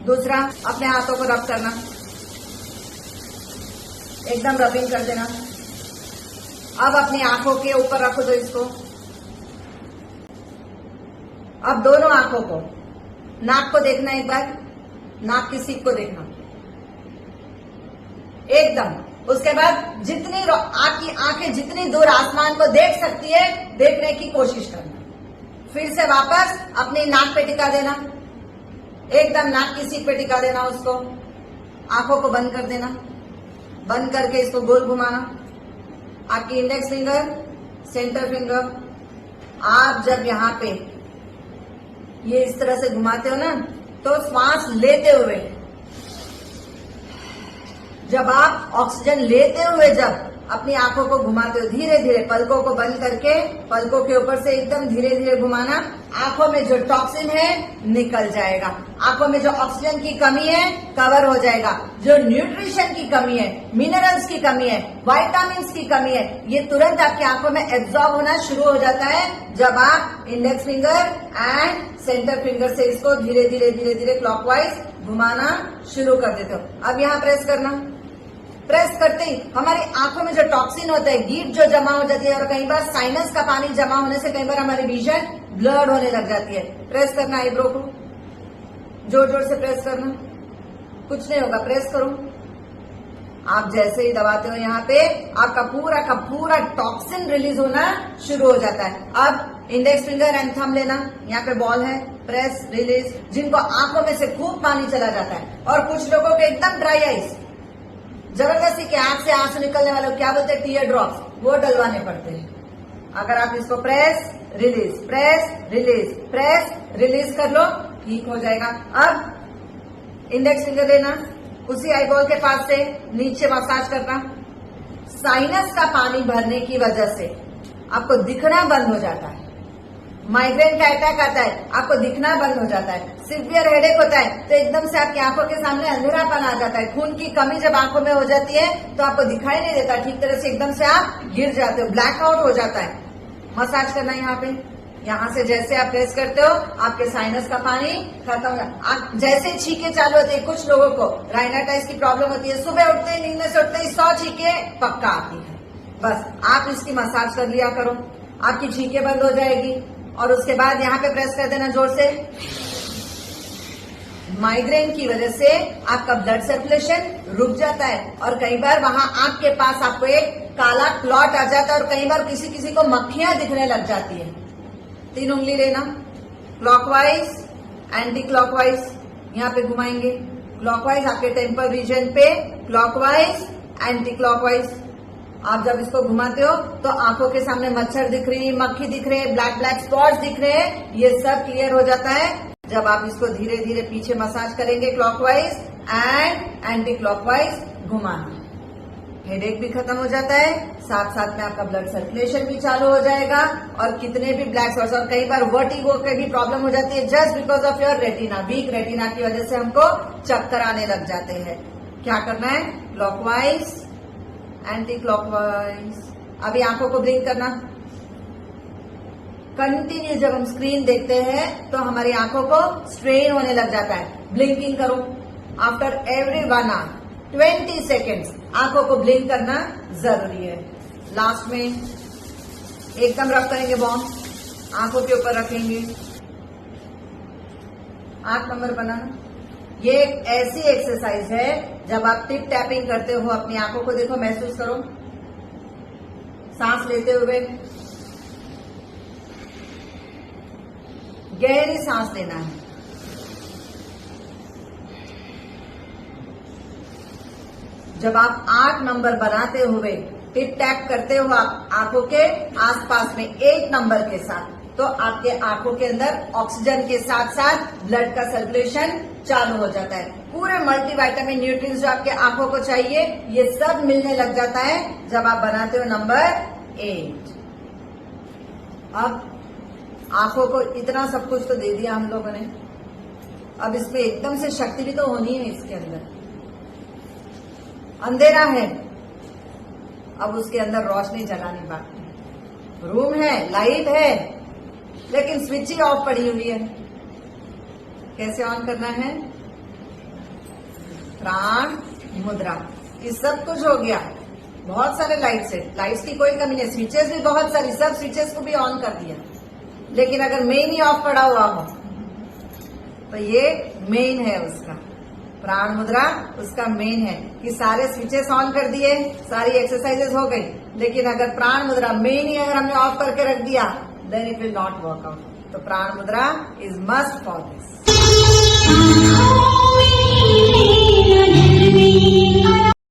दूसरा, अपने हाथों को रब करना, एकदम रबिंग कर देना। अब अपनी आंखों के ऊपर रखो दो इसको। अब दोनों आंखों को, नाक को देखना, एक बार नाक की सीख को देखना एकदम। उसके बाद जितनी आपकी आंखें जितनी दूर आसमान को देख सकती है देखने की कोशिश करना। फिर से वापस अपनी नाक पे टिका देना, एकदम नाक की सीख पे टिका देना उसको। आंखों को बंद कर देना, बंद करके इसको गोल घुमाना। आपकी इंडेक्स फिंगर, सेंटर फिंगर, आप जब यहाँ पे ये इस तरह से घुमाते हो ना, तो श्वास लेते हुए, जब आप ऑक्सीजन लेते हुए जब अपनी आंखों को घुमाते हो, धीरे धीरे पलकों को बंद करके पलकों के ऊपर से एकदम धीरे धीरे घुमाना। आंखों में जो टॉक्सिन है निकल जाएगा, आंखों में जो ऑक्सीजन की कमी है कवर हो जाएगा, जो न्यूट्रिशन की कमी है, मिनरल्स की कमी है, विटामिन्स की कमी है, ये तुरंत आपकी आंखों में एब्जॉर्ब होना शुरू हो जाता है जब आप index finger and centre finger से इसको धीरे धीरे धीरे धीरे क्लॉकवाइज घुमाना शुरू कर देते हो। अब यहाँ प्रेस करना। प्रेस करते ही हमारी आंखों में जो टॉक्सिन होता है, गीट जो जमा हो जाती है, और कई बार साइनस का पानी जमा होने से कई बार हमारी विजन ब्लर्ड होने लग जाती है। प्रेस करना आईब्रो को, जोर जोर से प्रेस करना, कुछ नहीं होगा, प्रेस करो। आप जैसे ही दबाते हो यहाँ पे आपका पूरा का पूरा टॉक्सिन रिलीज होना शुरू हो जाता है। अब इंडेक्स फिंगर एंड थंब लेना, यहाँ पे बॉल है, प्रेस रिलीज। जिनको आंखों में से खूब पानी चला जाता है और कुछ लोगों के एकदम ड्राई आइज, जबरदस्ती के आंख से आंसू निकलने वालों क्या बोलते हैं, टीयर ड्रॉप्स, वो डलवाने पड़ते हैं। अगर आप इसको press release, press release, press release कर लो, ठीक हो जाएगा। अब इंडेक्स फिंगर लेना, उसी आईबॉल के पास से नीचे मसाज करना। साइनस का पानी भरने की वजह से आपको दिखना बंद हो जाता है, माइग्रेन का अटैक आता है, आपको दिखना बंद हो जाता है, सिवियर हेडेक होता है, तो एकदम से आपकी आंखों के सामने अंधेरापन आ जाता है। खून की कमी जब आंखों में हो जाती है तो आपको दिखाई नहीं देता ठीक तरह से, एकदम से आप गिर जाते हो, ब्लैकआउट हो जाता है। मसाज करना यहाँ पे, यहाँ से जैसे आप प्रेस करते हो आपके साइनस का पानी खत्म हो। जैसे छींके चालू होते हैं, कुछ लोगों को राइनाइटिस की प्रॉब्लम होती है, सुबह उठते ही नींद में से उठते ही 100 छींके पक्का आती है। बस आप इसकी मसाज कर लिया करो, आपकी छींके बंद हो जाएगी। और उसके बाद यहाँ पे प्रेस कर देना जोर से। माइग्रेन की वजह से आपका ब्लड सर्कुलेशन रुक जाता है और कई बार वहां आंख के पास आपको एक काला क्लॉट आ जाता है और कई बार किसी किसी को मक्खियां दिखने लग जाती है। 3 उंगली लेना, क्लॉकवाइज एंटी क्लॉकवाइज, यहाँ पे घुमाएंगे, क्लॉकवाइज आपके टेम्पल रीजन पे, क्लॉकवाइज एंटी क्लॉकवाइज। आप जब इसको घुमाते हो तो आंखों के सामने मच्छर दिख रही, मक्खी दिख रहे, ब्लैक ब्लैक स्पॉट्स दिख रहे हैं, ये सब क्लियर हो जाता है जब आप इसको धीरे धीरे पीछे मसाज करेंगे, क्लॉकवाइज एंड एंटी क्लॉकवाइज घुमाना। हेडेक भी खत्म हो जाता है, साथ साथ में आपका ब्लड सर्कुलेशन भी चालू हो जाएगा और कितने भी ब्लैक स्पॉट्स, और कई बार वर्टिगो की भी प्रॉब्लम हो जाती है just because of your retina, weak retina की वजह से हमको चक्कर आने लग जाते हैं। क्या करना है, क्लॉकवाइज एंटी क्लॉकवाइज। अभी आंखों को ब्लिंक करना, कंटिन्यू जब हम स्क्रीन देखते हैं तो हमारी आंखों को स्ट्रेन होने लग जाता है। ब्लिंकिंग करो आफ्टर एवरी 1 आवर 20 सेकेंड्स, आंखों को ब्लिंक करना जरूरी है। लास्ट में एकदम रब करेंगे बॉम, आंखों के ऊपर रखेंगे, 8 नंबर बनाना। ये एक ऐसी एक्सरसाइज है जब आप टिप टैपिंग करते हो, अपनी आंखों को देखो, महसूस करो, सांस लेते हुए गहरी सांस लेना है। जब आप 8 नंबर बनाते हुए टिप टैप करते हो आप आंखों के आसपास में 8 नंबर के साथ, तो आपके आंखों के अंदर ऑक्सीजन के साथ साथ ब्लड का सर्कुलेशन चालू हो जाता है। पूरे मल्टीविटामिन न्यूट्रिएंट्स जो आपके आंखों को चाहिए ये सब मिलने लग जाता है जब आप बनाते हो नंबर 8। अब आंखों को इतना सब कुछ तो दे दिया हम लोगों ने, अब इसमें एकदम से शक्ति भी तो होनी है। इसके अंदर अंधेरा है, अब उसके अंदर रोशनी जलानी बाकी है। रूम है, लाइट है, लेकिन स्विच ही ऑफ पड़ी हुई है। कैसे ऑन करना है, प्राण मुद्रा। ये सब कुछ हो गया। बहुत सारे लाइट्स की कोई कमी नहीं, स्विचेस भी बहुत सारी, सब स्विचेस को भी ऑन कर दिया, लेकिन अगर मेन ही ऑफ पड़ा हुआ हो तो ये मेन है उसका, प्राण मुद्रा उसका मेन है कि सारे स्विचेस ऑन कर दिए, सारी एक्सरसाइजेस हो गई, लेकिन अगर प्राण मुद्रा मेन ही अगर हमने ऑफ करके रख दिया then it will not work out. तो प्राण मुद्रा इज मस्ट फॉर दिस।